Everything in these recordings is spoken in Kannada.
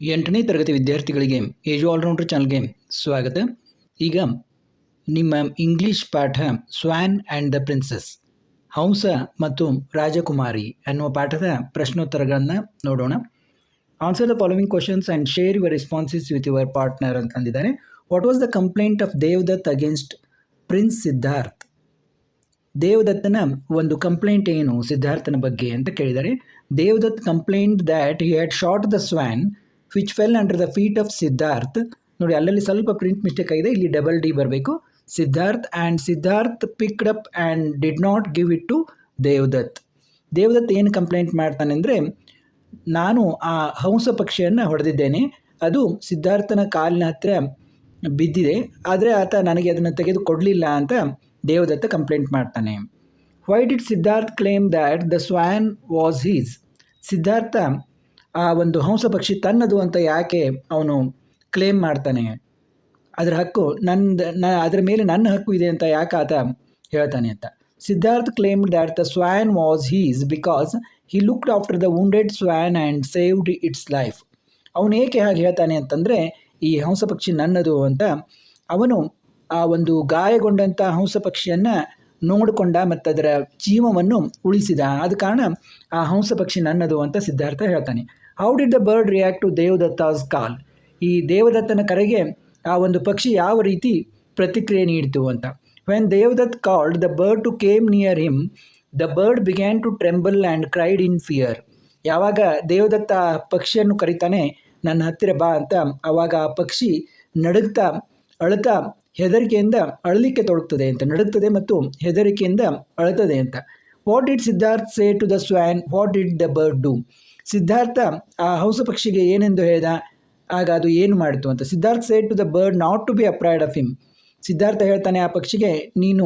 8ನೇ ತರಗತಿ ವಿದ್ಯಾರ್ಥಿಗಳಿಗೆ ಏಜು ಆಲ್ರೌಂಡರ್ ಚಾನಲ್ಗೆ ಸ್ವಾಗತ. ಈಗ ನಿಮ್ಮ ಇಂಗ್ಲಿಷ್ ಪಾಠ ಸ್ವಾನ್ ಆ್ಯಂಡ್ ದ ಪ್ರಿನ್ಸಸ್, ಹಂಸ ಮತ್ತು ರಾಜಕುಮಾರಿ ಅನ್ನುವ ಪಾಠದ ಪ್ರಶ್ನೋತ್ತರಗಳನ್ನು ನೋಡೋಣ. Answer the following questions and share your responses with your partner ಅಂತಂದಿದ್ದಾರೆ. What was the complaint of Devadatt against prince Siddharth? ದೇವದತ್ತನ ಒಂದು ಕಂಪ್ಲೇಂಟ್ ಏನು ಸಿದ್ಧಾರ್ಥನ ಬಗ್ಗೆ ಅಂತ ಕೇಳಿದ್ದಾರೆ. Devadatt complaint that he had shot the swan which fell under the feet of Siddharth. ನೋಡಿ, ಅಲ್ಲಲ್ಲಿ ಸ್ವಲ್ಪ ಪ್ರಿಂಟ್ ಮಿಸ್ಟೇಕ್ ಆಗಿದೆ, ಇಲ್ಲಿ ಡಬಲ್ ಡಿ ಬರಬೇಕು. Siddharth and Siddharth picked up and did not give it to Devadatt. Devadatt ಏನು ಕಂಪ್ಲೇಂಟ್ ಮಾಡ್ತಾನೆ ಅಂದರೆ, ನಾನು ಆ ಹಂಸ ಪಕ್ಷಿಯನ್ನು ಹೊಡೆದಿದ್ದೇನೆ, ಅದು ಸಿದ್ಧಾರ್ಥನ ಕಾಲಿನ ಹತ್ತಿರ ಬಿದ್ದಿದೆ, ಆದರೆ ಆತ ನನಗೆ ಅದನ್ನು ತೆಗೆದು ಕೊಡಲಿಲ್ಲ ಅಂತ ದೇವದತ್ತ ಕಂಪ್ಲೇಂಟ್ ಮಾಡ್ತಾನೆ. Why did Siddharth claim that the swan was his? Siddhartha ಆ ಒಂದು ಹಂಸ ಪಕ್ಷಿ ತನ್ನದು ಅಂತ ಯಾಕೆ ಅವನು ಕ್ಲೇಮ್ ಮಾಡ್ತಾನೆ? ಅದರ ಹಕ್ಕು ಅದರ ಮೇಲೆ ನನ್ನ ಹಕ್ಕು ಇದೆ ಅಂತ ಯಾಕೆ ಆತ ಹೇಳ್ತಾನೆ ಅಂತ. Siddharth claimed that the swan was his because he looked after the wounded swan and saved its life. ಅವನು ಏಕೆ ಹಾಗೆ ಹೇಳ್ತಾನೆ ಅಂತಂದರೆ, ಈ ಹಂಸ ಪಕ್ಷಿ ನನ್ನದು ಅಂತ ಅವನು ಆ ಒಂದು ಗಾಯಗೊಂಡಂಥ ಹಂಸ ಪಕ್ಷಿಯನ್ನು ನೋಡಿಕೊಂಡ ಮತ್ತು ಅದರ ಜೀವವನ್ನು ಉಳಿಸಿದ. ಆದ ಕಾರಣ ಆ ಹಂಸ ಪಕ್ಷಿ ನನ್ನದು ಅಂತ ಸಿದ್ಧಾರ್ಥ ಹೇಳ್ತಾನೆ. How did the bird react to Devadatta's call? ಈ ದೇವದತ್ತನ ಕರೆಗೆ ಆ ಒಂದು ಪಕ್ಷಿ ಯಾವ ರೀತಿ ಪ್ರತಿಕ್ರಿಯೆ ನೀಡಿತು ಅಂತ. When Devadatt called the bird to came near him, the bird began to tremble and cried in fear. ಯಾವಾಗ ದೇವದತ್ತ ಪಕ್ಷಿಯನ್ನು ಕರೀತಾನೆ, ನನ್ನ ಹತ್ತಿರ ಬಾ ಅಂತ, ಆವಾಗ ಆ ಪಕ್ಷಿ ನಡುಗ್ತಾ ಅಳುತ್ತಾ ಹೆದರಿಕೆಯಿಂದ ಅಳಲಿಕ್ಕೆ ತೊಡಗ್ತದೆ ಅಂತ, ನಡುಗ್ತದೆ ಮತ್ತು ಹೆದರಿಕೆಯಿಂದ ಅಳುತ್ತದೆ ಅಂತ. What did Siddharth say to the swan? What did the bird do? Siddhartha ಆ ಹಂಸ ಪಕ್ಷಿಗೆ ಏನೆಂದು ಹೇಳಿದ, ಆಗ ಅದು ಏನು ಮಾಡಿತು ಅಂತ. Siddharth say to the bird not to be afraid of him. Siddhartha ಹೇಳ್ತಾನೆ ಆ ಪಕ್ಷಿಗೆ, ನೀನು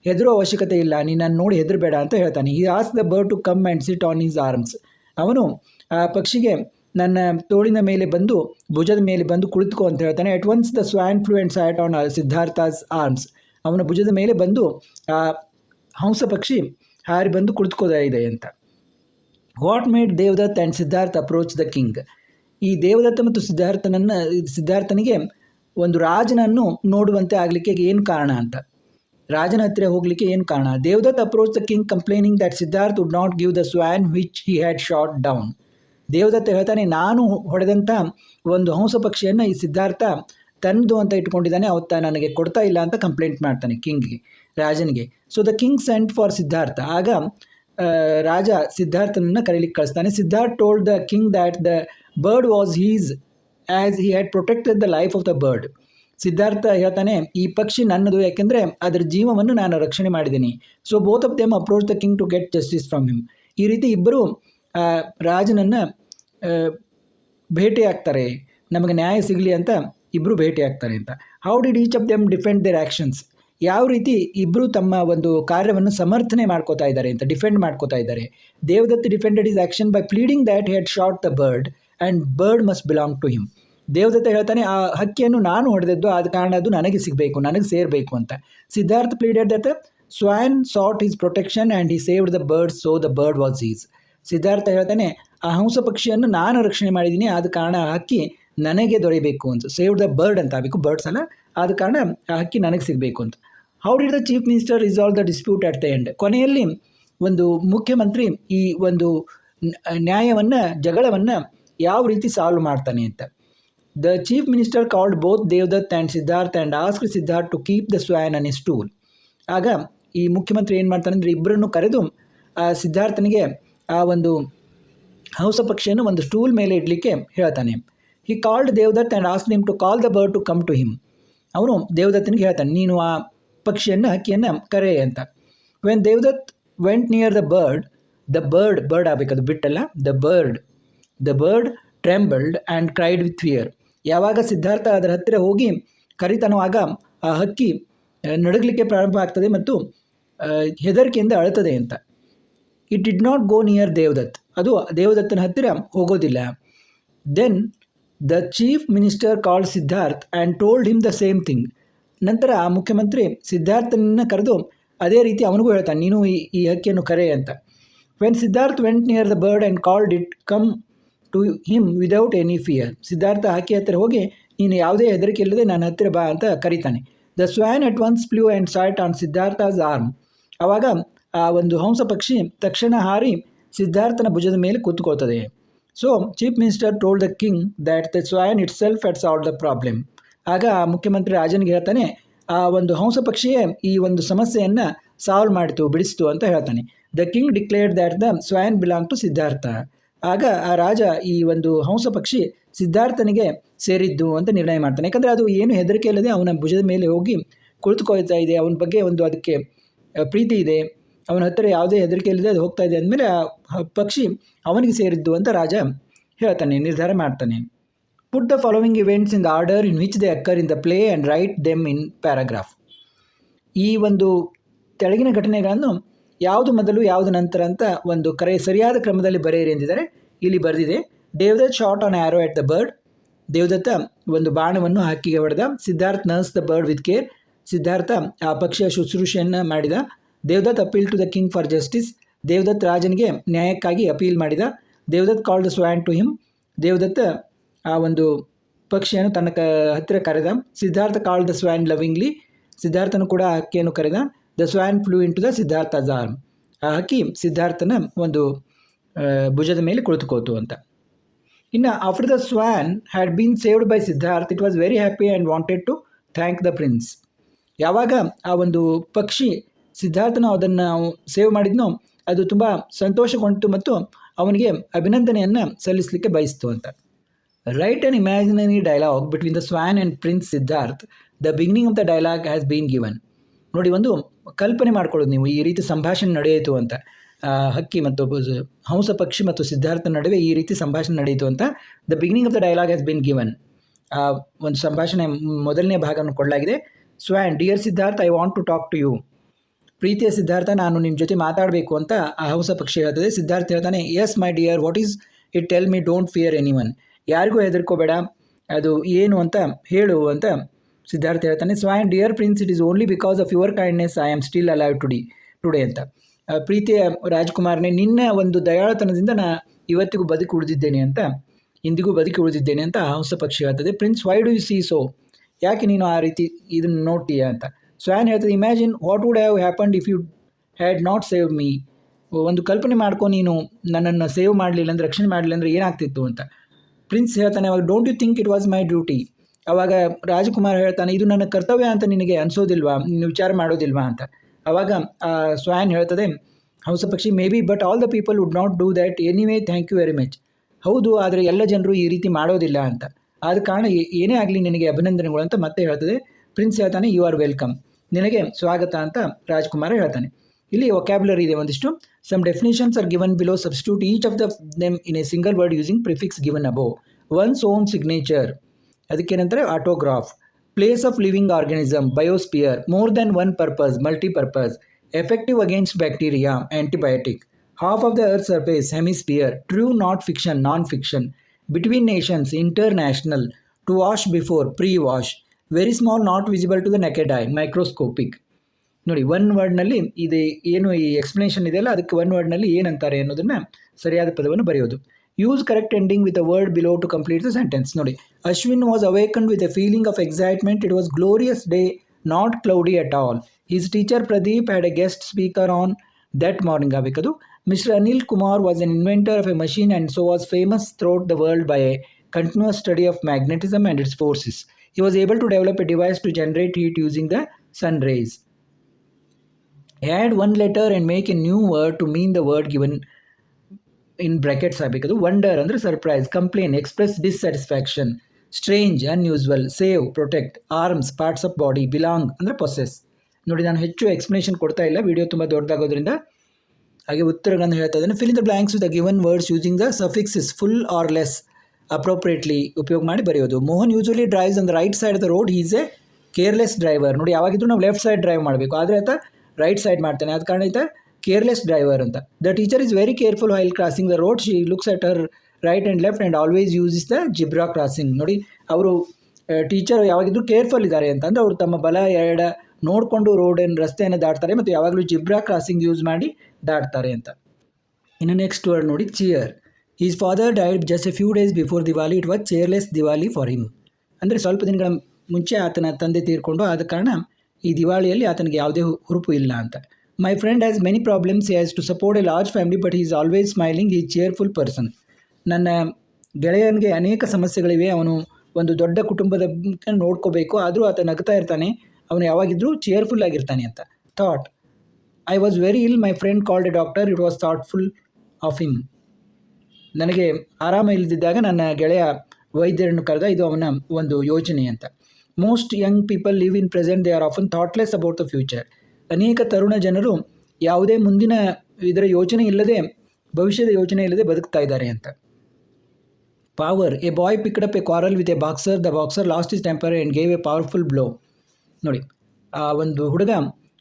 ಹೆದರೋ ಅವಶ್ಯಕತೆ ಇಲ್ಲ, ನೀನನ್ನು ನೋಡಿ ಹೆದರಬೇಡ ಅಂತ ಹೇಳ್ತಾನೆ. He ask the bird to come and sit on his arms. ಅವನು ಆ ಪಕ್ಷಿಗೆ ನನ್ನ ತೋಳಿನ ಮೇಲೆ ಬಂದು, ಭುಜದ ಮೇಲೆ ಬಂದು ಕುಳಿತುಕೋ ಅಂತ ಹೇಳ್ತಾನೆ. At once the swan flew and sat on Siddhartha's arms. ಅವನ ಭುಜದ ಮೇಲೆ ಬಂದು ಆ ಹಂಸ ಪಕ್ಷಿ ಹಾರಿ ಬಂದು ಕುಳಿತುಕೋದ ಇದೆ ಅಂತ. What made Devdutt and Siddharth approach the king? ಈ ದೇವದತ್ತ ಮತ್ತು ಸಿದ್ಧಾರ್ಥನಿಗೆ ಒಂದು ರಾಜನನ್ನು ನೋಡುವಂತೆ ಆಗಲಿಕ್ಕೆ ಏನು ಕಾರಣ ಅಂತ, ರಾಜನ ಹತ್ತಿರ ಹೋಗಲಿಕ್ಕೆ ಏನು ಕಾರಣ? Devadatt approach the king complaining that Siddharth would not give the swan which he had shot down. Devadatta ಹೇಳ್ತಾನೆ, ನಾನು ಹೊಡೆದಂಥ ಒಂದು ಹಂಸ ಪಕ್ಷಿಯನ್ನು ಈ ಸಿದ್ಧಾರ್ಥ ತನ್ನದು ಅಂತ ಇಟ್ಕೊಂಡಿದ್ದಾನೆ, ಅವತ್ತ ನನಗೆ ಕೊಡ್ತಾ ಇಲ್ಲ ಅಂತ ಕಂಪ್ಲೇಂಟ್ ಮಾಡ್ತಾನೆ ಕಿಂಗ್ಗೆ, ರಾಜನಿಗೆ. So the king sent for Siddhartha. ಆಗ ರಾಜ ಸಿದ್ಧಾರ್ಥನನ್ನು ಕರೀಲಿಕ್ಕೆ ಕಳಿಸ್ತಾನೆ. Siddharth told the king that the bird was his as he had protected the life of the bird. Siddhartha ಹೇಳ್ತಾನೆ, ಈ ಪಕ್ಷಿ ನನ್ನದು, ಯಾಕೆಂದರೆ ಅದರ ಜೀವವನ್ನು ನಾನು ರಕ್ಷಣೆ ಮಾಡಿದ್ದೀನಿ. So both of them approach the king to get justice from him. ಈ ರೀತಿ ಇಬ್ಬರು ರಾಜನನ್ನು ಭೇಟಿಯಾಗ್ತಾರೆ, ನಮಗೆ ನ್ಯಾಯ ಸಿಗಲಿ ಅಂತ ಇಬ್ಬರು ಭೇಟಿಯಾಗ್ತಾರೆ ಅಂತ. How did each of them defend their actions? ಯಾವ ರೀತಿ ಇಬ್ಬರು ತಮ್ಮ ಒಂದು ಕಾರ್ಯವನ್ನು ಸಮರ್ಥನೆ ಮಾಡ್ಕೋತಾ ಇದ್ದಾರೆ ಅಂತ, ಡಿಫೆಂಡ್ ಮಾಡ್ಕೋತಾ ಇದ್ದಾರೆ. Devadatt defended his action by pleading that he had shot the bird and bird must belong to him. Devadatta ಹೇಳ್ತಾನೆ, ಆ ಹಕ್ಕಿಯನ್ನು ನಾನು ಹೊಡೆದದ್ದು, ಆದ ಕಾರಣ ಅದು ನನಗೆ ಸಿಗಬೇಕು, ನನಗೆ ಸೇರಬೇಕು ಅಂತ. Siddharth pleaded that swan sought his protection and he saved the bird, so the bird was his. Siddhartha ಹೇಳ್ತಾನೆ, ಆ ಹಂಸ ಪಕ್ಷಿಯನ್ನು ನಾನು ರಕ್ಷಣೆ ಮಾಡಿದ್ದೀನಿ, ಆದ ಕಾರಣ ಆ ಹಕ್ಕಿ ನನಗೆ ದೊರೆಯಬೇಕು ಅಂತ. ಸೇವ್ಡ್ ದ ಬರ್ಡ್ ಅಂತ ಆಗಬೇಕು, ಬರ್ಡ್ಸ್ ಅಲ್ಲ, ಆದ ಕಾರಣ ಆ ಹಕ್ಕಿ ನನಗೆ ಸಿಗಬೇಕು ಅಂತ. How did the chief minister resolve the dispute at the end? ಕೊನೆಯಲ್ಲಿ ಒಂದು ಮುಖ್ಯಮಂತ್ರಿ ಈ ಒಂದು ಜಗಳವನ್ನು ಯಾವ ರೀತಿ ಸಾಲ್ವ್ ಮಾಡ್ತಾನೆ ಅಂತ. The chief minister called both Devadatt and Siddharth and asked Siddharth to keep the swan on a stool. ಆಗ ಈ ಮುಖ್ಯಮಂತ್ರಿ ಏನು ಮಾಡ್ತಾನೆ ಅಂದರೆ, ಇಬ್ಬರನ್ನು ಕರೆದು ಆ ಸಿದ್ಧಾರ್ಥನಿಗೆ ಆ ಒಂದು ಹಂಸ ಪಕ್ಷಿಯನ್ನು ಒಂದು ಸ್ಟೂಲ್ ಮೇಲೆ ಇಡಲಿಕ್ಕೆ ಹೇಳ್ತಾನೆ. He called Devadatt and asked him to call the bird to come to him. ಅವನು ದೇವದತ್ತನಿಗೆ ಹೇಳ್ತಾನೆ, ನೀನು ಆ ಹಕ್ಕಿಯನ್ನು ಕರೆ ಅಂತ. When Devadatt went near the bird ಆಗಬೇಕದು ಬಿಟ್ಟಲ್ಲ, the bird trembled and cried with fear. ಯಾವಾಗ ಸಿದ್ಧಾರ್ಥ ಅದರ ಹತ್ತಿರ ಹೋಗಿ ಕರಿತಾನೋ, ಆಗ ಆ ಹಕ್ಕಿ ನಡುಗಲಿಕ್ಕೆ ಪ್ರಾರಂಭ ಆಗ್ತದೆ ಮತ್ತು ಹೆದರಿಕೆಯಿಂದ ಅಳುತ್ತದೆ ಅಂತ. It did not go near Devadatt. ಅದು ದೇವದತ್ತನ ಹತ್ತಿರ ಹೋಗೋದಿಲ್ಲ. Then the chief minister called Siddharth and told him the same thing. ನಂತರ ಆ ಮುಖ್ಯಮಂತ್ರಿ ಸಿದ್ಧಾರ್ಥನನ್ನು ಕರೆದು ಅದೇ ರೀತಿ ಅವನಿಗೂ ಹೇಳ್ತಾನೆ, ನೀನು ಈ ಹಕ್ಕಿಯನ್ನು ಕರೆ ಅಂತ. When Siddharth went near the bird and called it come to him without any fear. Siddhartha ಹಕ್ಕಿ ಹತ್ತಿರ ಹೋಗಿ ನೀನು ಯಾವುದೇ ಹೆದರಿಕೆ ಇಲ್ಲದೆ ನನ್ನ ಹತ್ತಿರ ಬಾ ಅಂತ ಕರೀತಾನೆ. The swan at once flew and sat on Siddhartha's arm. ಆವಾಗ ಆ ಒಂದು ಹಂಸ ಪಕ್ಷಿ ತಕ್ಷಣ ಹಾರಿ ಸಿದ್ಧಾರ್ಥನ ಭುಜದ ಮೇಲೆ ಕೂತ್ಕೊಳ್ತದೆ. So chief minister told the king that the swan itself had solve the problem. ಆಗ ಮುಖ್ಯಮಂತ್ರಿ ರಾಜನಿಗೆ ಹೇಳ್ತಾನೆ, ಆ ಒಂದು ಹಂಸ ಪಕ್ಷಿಯೇ ಈ ಒಂದು ಸಮಸ್ಯೆಯನ್ನು ಸಾಲ್ವ್ ಮಾಡಿತು, ಬಿಡಿಸ್ತು ಅಂತ ಹೇಳ್ತಾನೆ. The king declared that the swan belong to Siddhartha. ಆಗ ಆ ರಾಜ ಈ ಒಂದು ಹಂಸ ಪಕ್ಷಿ ಸಿದ್ಧಾರ್ಥನಿಗೆ ಸೇರಿದ್ದು ಅಂತ ನಿರ್ಣಯ ಮಾಡ್ತಾನೆ. ಯಾಕಂದರೆ ಅದು ಏನು ಹೆದರಿಕೆ ಇಲ್ಲದೆ ಅವನ ಭುಜದ ಮೇಲೆ ಹೋಗಿ ಕುಳಿತುಕೊಳ್ತಾ ಇದೆ, ಅವನ ಬಗ್ಗೆ ಒಂದು ಅದಕ್ಕೆ ಪ್ರೀತಿ ಇದೆ, ಅವನ ಹತ್ತಿರ ಯಾವುದೇ ಹೆದರಿಕೆ ಇಲ್ಲದೆ ಅದು ಹೋಗ್ತಾ ಇದೆ ಅಂದಮೇಲೆ ಆ ಪಕ್ಷಿ ಅವನಿಗೆ ಸೇರಿದ್ದು ಅಂತ ರಾಜ ಹೇಳ್ತಾನೆ, ನಿರ್ಧಾರ ಮಾಡ್ತಾನೆ. Put the following events in the order in which they occur in the play and write them in paragraph. ಈ ಒಂದು ಕೆಳಗಿನ ಘಟನೆಗಳನ್ನು ಯಾವುದು ಮೊದಲು ಯಾವುದು ನಂತರ ಅಂತ ಒಂದು ಸರಿಯಾದ ಕ್ರಮದಲ್ಲಿ ಬರೆಯಿರಿ ಎಂದಿದ್ದಾರೆ. ಇಲ್ಲಿ ಬರೆದಿದೆ, Devadatt shot an arrow at the bird. Devadatta ಒಂದು ಬಾಣವನ್ನು ಹಕ್ಕಿಗೆ ಹೊಡೆದ. Siddharth nurse the bird with care. Siddhartha ಆ ಪಕ್ಷಿಯ ಶುಶ್ರೂಷೆಯನ್ನು ಮಾಡಿದ. Devadatt appeal to the king for justice. Devadatt ರಾಜನಿಗೆ ನ್ಯಾಯಕ್ಕಾಗಿ ಅಪೀಲ್ ಮಾಡಿದ. Devadatt call the swan to him. Devadatta ಆ ಒಂದು ಪಕ್ಷಿಯನ್ನು ತನ್ನ ಹತ್ತಿರ ಕರೆದ. Siddhartha call the swan lovingly. ಸಿದ್ಧಾರ್ಥನು ಕೂಡ ಆ ಹಕ್ಕಿಯನ್ನು ಕರೆದ. The swan flew into the Siddhartha's arm. ಆ ಹಕ್ಕಿ ಸಿದ್ಧಾರ್ಥನ ಒಂದು ಭುಜದ ಮೇಲೆ ಕುಳಿತುಕೋತು ಅಂತ. ಇನ್ನು after the swan had been saved by Siddharth it was very happy and wanted to thank the prince. ಯಾವಾಗ ಆ ಒಂದು ಪಕ್ಷಿ ಸಿದ್ಧಾರ್ಥನ ಅದನ್ನು ಸೇವ್ ಮಾಡಿದ್ನೋ ಅದು ತುಂಬ ಸಂತೋಷಗೊಂಡಿತು ಮತ್ತು ಅವನಿಗೆ ಅಭಿನಂದನೆಯನ್ನು ಸಲ್ಲಿಸಲಿಕ್ಕೆ ಬಯಸ್ತು ಅಂತ. Right an imaginary dialogue between the swan and prince Siddharth. The beginning of the dialogue has been given. ನೋಡಿ, ಒಂದು ಕಲ್ಪನೆ ಮಾಡ್ಕೊಳ್ಳೋದು ನೀವು, ಈ ರೀತಿ ಸಂಭಾಷಣೆ ನಡೆಯಿತು ಅಂತ. ಹಕ್ಕಿ ಮತ್ತು ಹಂಸ ಪಕ್ಷಿ ಮತ್ತು ಸಿದ್ಧಾರ್ಥನ ನಡುವೆ ಈ ರೀತಿ ಸಂಭಾಷಣೆ ನಡೆಯಿತು ಅಂತ. The beginning of the dialogue has been given. ಒಂದು ಸಂಭಾಷಣೆ ಮೊದಲನೇ ಭಾಗವನ್ನು ಕೊಡಲಾಗಿದೆ. Swan, dear Siddhartha, I want to talk to you. ಪ್ರೀತಿಯ ಸಿದ್ಧಾರ್ಥ, ನಾನು ನಿನ್ನ ಜೊತೆ ಮಾತಾಡಬೇಕು ಅಂತ ಆ ಹಂಸ ಪಕ್ಷಿ ಹೇಳ್ತದೆ. ಸಿದ್ಧಾರ್ಥ ಹೇಳ್ತಾನೆ, yes my dear, what is it, tell me, don't fear anyone. ಯಾರಿಗೂ ಹೆದರ್ಕೋಬೇಡ, ಅದು ಏನು ಅಂತ ಹೇಳು ಅಂತ ಸಿದ್ಧಾರ್ಥ ಹೇಳ್ತಾನೆ. Swan, dear prince, it is only because of your kindness I am still alive today ಅಂತ. ಪ್ರೀತಿಯ ರಾಜ್ಕುಮಾರನೇ, ನಿನ್ನ ಒಂದು ದಯಾಳತನದಿಂದ ಇವತ್ತಿಗೂ ಬದುಕಿ ಉಳಿದಿದ್ದೇನೆ ಅಂತ, ಇಂದಿಗೂ ಬದುಕಿ ಉಳಿದಿದ್ದೇನೆ ಅಂತ ಹಂಸ ಪಕ್ಷಿ ಹೇಳ್ತದೆ. Prince, why do you see so, ಯಾಕೆ ನೀನು ಆ ರೀತಿ ಇದನ್ನು ನೋಡ್ತೀಯಾ ಅಂತ. ಸ್ವ್ಯಾನ್ ಹೇಳ್ತದೆ, imagine what would have happened if you had not save me. ಒಂದು ಕಲ್ಪನೆ ಮಾಡ್ಕೊ, ನೀನು ನನ್ನನ್ನು ಸೇವ್ ಮಾಡಲಿಲ್ಲ ಅಂದರೆ, ರಕ್ಷಣೆ ಮಾಡಲಿಲ್ಲ ಅಂದರೆ ಏನಾಗ್ತಿತ್ತು ಅಂತ. ಪ್ರಿನ್ಸ್ ಹೇಳ್ತಾನೆ, ಅವಾಗ don't you think it was my duty. ಆವಾಗ ರಾಜಕುಮಾರ್ ಹೇಳ್ತಾನೆ, ಇದು ನನ್ನ ಕರ್ತವ್ಯ ಅಂತ ನಿನಗೆ ಅನಿಸೋದಿಲ್ವಾ, ನೀನು ವಿಚಾರ ಮಾಡೋದಿಲ್ವಾ ಅಂತ. ಆವಾಗ ಸ್ವ್ಯಾನ್ ಹೇಳ್ತದೆ, ಹಂಸ ಪಕ್ಷಿ, maybe, but all the people would not do that anyway, thank you very much. ಹೌದು, ಆದರೆ ಎಲ್ಲ ಜನರು ಈ ರೀತಿ ಮಾಡೋದಿಲ್ಲ ಅಂತ. ಆದ ಕಾರಣ ಏನೇ ಆಗಲಿ ನಿನಗೆ ಅಭಿನಂದನೆಗಳು ಅಂತ ಮತ್ತೆ ಹೇಳ್ತದೆ. ಪ್ರಿನ್ಸ್ ಹೇಳ್ತಾನೆ, ಯು ಆರ್ ವೆಲ್ಕಮ್, ನಿನಗೆ ಸ್ವಾಗತ ಅಂತ ರಾಜ್ಕುಮಾರ ಹೇಳ್ತಾನೆ. ಇಲ್ಲಿ ವೊಕ್ಯಾಬ್ಯುಲರಿ ಇದೆ ಒಂದಿಷ್ಟು. Some definitions are given below. Substitute each of them in a single word using prefix given above. One's own signature, ಅದಕ್ಕೇನಂತಾರೆ autograph. Place of living organism, biosphere. More than one purpose, multipurpose. Effective against bacteria, antibiotic. Half of the earth surface, hemisphere. True, not fiction, non fiction. Between nations, international. To wash before, pre wash. Very small, not visible to the naked eye, microscopic. ನೋಡಿ, ಒನ್ ವರ್ಡ್ನಲ್ಲಿ ಇದು ಏನು ಈ ಎಕ್ಸ್ಪ್ಲನೇಷನ್ ಇದೆಯಲ್ಲ, ಅದಕ್ಕೆ ಒನ್ ವರ್ಡ್ನಲ್ಲಿ ಏನಂತಾರೆ ಅನ್ನೋದನ್ನು ಸರಿಯಾದ ಪದವನ್ನು ಬರೆಯೋದು. Use correct ending with a word below to complete the sentence. ನೋಡಿ, Ashwin was awakened with a feeling of excitement. It was glorious day, not cloudy at all. His teacher Pradeep had a guest speaker on that morning ಆಗಬೇಕದು. Mister Anil Kumar was an inventor of a machine and so was famous throughout the world by a continuous study of magnetism and its forces. He was able to develop a device to generate heat using the sun rays. Add one letter and make a new word to mean the word given in brackets ಆಗಬೇಕದು. ವಂಡರ್ ಅಂದರೆ surprise, complain, express dissatisfaction, strange, unusual, save, protect, arms, parts of body, belong ಅಂದರೆ ಪೊಸೆಸ್. ನೋಡಿ, ನಾನು ಹೆಚ್ಚು ಎಕ್ಸ್ಪ್ಲನೇಷನ್ ಕೊಡ್ತಾ ಇಲ್ಲ, ವಿಡಿಯೋ ತುಂಬ ದೊಡ್ಡದಾಗೋದ್ರಿಂದ. ಹಾಗೆ ಉತ್ತರಗಳನ್ನು ಹೇಳ್ತಾ ಇದ್ದೇನೆ. Fill in the blanks with the given words using the suffixes full or less appropriately ಉಪಯೋಗ ಮಾಡಿ ಬರೆಯೋದು. Mohan usually drives on the right side of the road. Is a careless driver. ನೋಡಿ, ಯಾವಾಗಿದ್ರೂ ನಾವು ಲೆಫ್ಟ್ ಸೈಡ್ ಡ್ರೈವ್ ಮಾಡಬೇಕು, ಆದರೆ ಆತ ರೈಟ್ ಸೈಡ್ ಮಾಡ್ತಾನೆ, ಆದ ಕಾರಣ ಆಯ್ತಾ ಕೇರ್ಲೆಸ್ ಡ್ರೈವರ್ ಅಂತ. The teacher is very careful while crossing the road. She looks at her right and left and always use the zebra crossing. ನೋಡಿ, ಅವರು ಟೀಚರ್ ಯಾವಾಗಿದ್ರೂ ಕೇರ್ಫುಲ್ ಇದ್ದಾರೆ ಅಂತಂದರೆ ಅವರು ತಮ್ಮ ಬಲ ಎಡ ನೋಡಿಕೊಂಡು ರಸ್ತೆಯನ್ನು ದಾಟ್ತಾರೆ ಮತ್ತು ಯಾವಾಗಲೂ ಜಿಬ್ರಾ ಕ್ರಾಸಿಂಗ್ ಯೂಸ್ ಮಾಡಿ ದಾಟ್ತಾರೆ ಅಂತ. ಇನ್ನು ನೆಕ್ಸ್ಟ್ ವರ್ಡ್ ನೋಡಿ, cheer. His father died just a few days before Diwali. It was cheerless Diwali for him. ಅಂದರೆ ಸ್ವಲ್ಪ ದಿನಗಳ ಮುಂಚೆ ಆತನ ತಂದೆ ತೀರ್ಕೊಂಡು, ಆದ ಕಾರಣ ಈ ದಿವಾಳಿಯಲ್ಲಿ ಆತನಿಗೆ ಯಾವುದೇ ಹುರುಪು ಇಲ್ಲ ಅಂತ. My friend has many problems. He has to support a large family but is always smiling. ಈ ಚೇರ್ಫುಲ್ ಪರ್ಸನ್. ನನ್ನ ಗೆಳೆಯನಿಗೆ ಅನೇಕ ಸಮಸ್ಯೆಗಳಿವೆ. ಅವನು ಒಂದು ದೊಡ್ಡ ಕುಟುಂಬದ ನೋಡ್ಕೋಬೇಕು, ಆದರೂ ಆತ ನಗ್ತಾ ಇರ್ತಾನೆ. ಅವನು ಯಾವಾಗಿದ್ರೂ ಚೇರ್ಫುಲ್ ಆಗಿರ್ತಾನೆ ಅಂತ. ಥಾಟ್, ಐ ವಾಸ್ ವೆರಿ ಇಲ್. My friend called A doctor. It was thoughtful of him. ನನಗೆ ಆರಾಮ ಇಲ್ಲದಿದ್ದಾಗ ನನ್ನ ಗೆಳೆಯ ವೈದ್ಯರನ್ನು ಕರೆದ. ಇದು ಅವನ ಒಂದು ಯೋಚನೆ ಅಂತ. Most young people live in present. They are often thoughtless about the future. ಅನೇಕ ತರುಣ ಜನರು ಯಾವುದೇ ಮುಂದಿನ ಇದರ ಯೋಚನೆ ಇಲ್ಲದೆ, ಭವಿಷ್ಯದ ಯೋಚನೆ ಇಲ್ಲದೆ ಬದುಕ್ತಾ ಇದ್ದಾರೆ ಅಂತ. Power, a boy picked up A quarrel with A boxer. The boxer last is temper and gave A powerful blow. ನೋಡಿ, ಆ ಒಂದು ಹುಡುಗ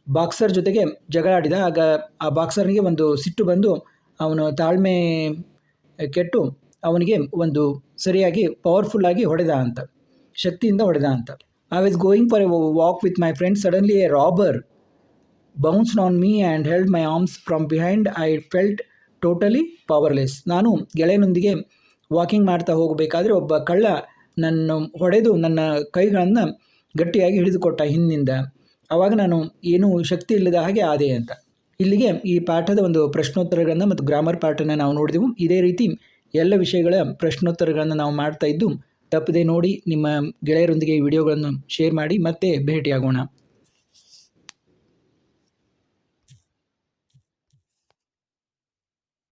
ಬಾಕ್ಸರ್ ಜೊತೆಗೆ ಜಗಳ ಆಡಿದ. ಆಗ ಆ ಬಾಕ್ಸರ್ನಿಗೆ ಒಂದು ಸಿಟ್ಟು ಬಂದು ಅವನು ತಾಳ್ಮೆ ಕೆಟ್ಟು ಅವನಿಗೆ ಒಂದು ಸರಿಯಾಗಿ ಪವರ್ಫುಲ್ಲಾಗಿ ಹೊಡೆದ ಅಂತ, ಶಕ್ತಿಯಿಂದ ಹೊಡೆದ ಅಂತ. I was going for a walk with my friend. Suddenly a robber bounced on me and held my arms from behind. I felt totally powerless. ನಾನು ಗೆಳೆಯನೊಂದಿಗೆ ವಾಕಿಂಗ್ ಮಾಡ್ತಾ ಹೋಗಬೇಕಾದ್ರೆ ಒಬ್ಬ ಕಳ್ಳ ನನ್ನ ಹೊಡೆದು ನನ್ನ ಕೈಗಳನ್ನು ಗಟ್ಟಿಯಾಗಿ ಹಿಡಿದುಕೊಟ್ಟ ಹಿಂದಿನಿಂದ. ಆವಾಗ ನಾನು ಏನೂ ಶಕ್ತಿ ಇಲ್ಲದ ಹಾಗೆ ಆದೆ ಅಂತ. ಇಲ್ಲಿಗೆ ಈ ಪಾಠದ ಒಂದು ಪ್ರಶ್ನೋತ್ತರಗಳನ್ನು ಮತ್ತು ಗ್ರಾಮರ್ ಪಾಠನ ನಾವು ನೋಡಿದೆವು. ಇದೇ ರೀತಿ ಎಲ್ಲ ವಿಷಯಗಳ ಪ್ರಶ್ನೋತ್ತರಗಳನ್ನು ನಾವು ಮಾಡ್ತಾ ಇದ್ದು, ತಪ್ಪದೆ ನೋಡಿ ನಿಮ್ಮ ಗೆಳೆಯರೊಂದಿಗೆ ಈ ವಿಡಿಯೋಗಳನ್ನು ಶೇರ್ ಮಾಡಿ. ಮತ್ತೆ ಭೇಟಿಯಾಗೋಣ.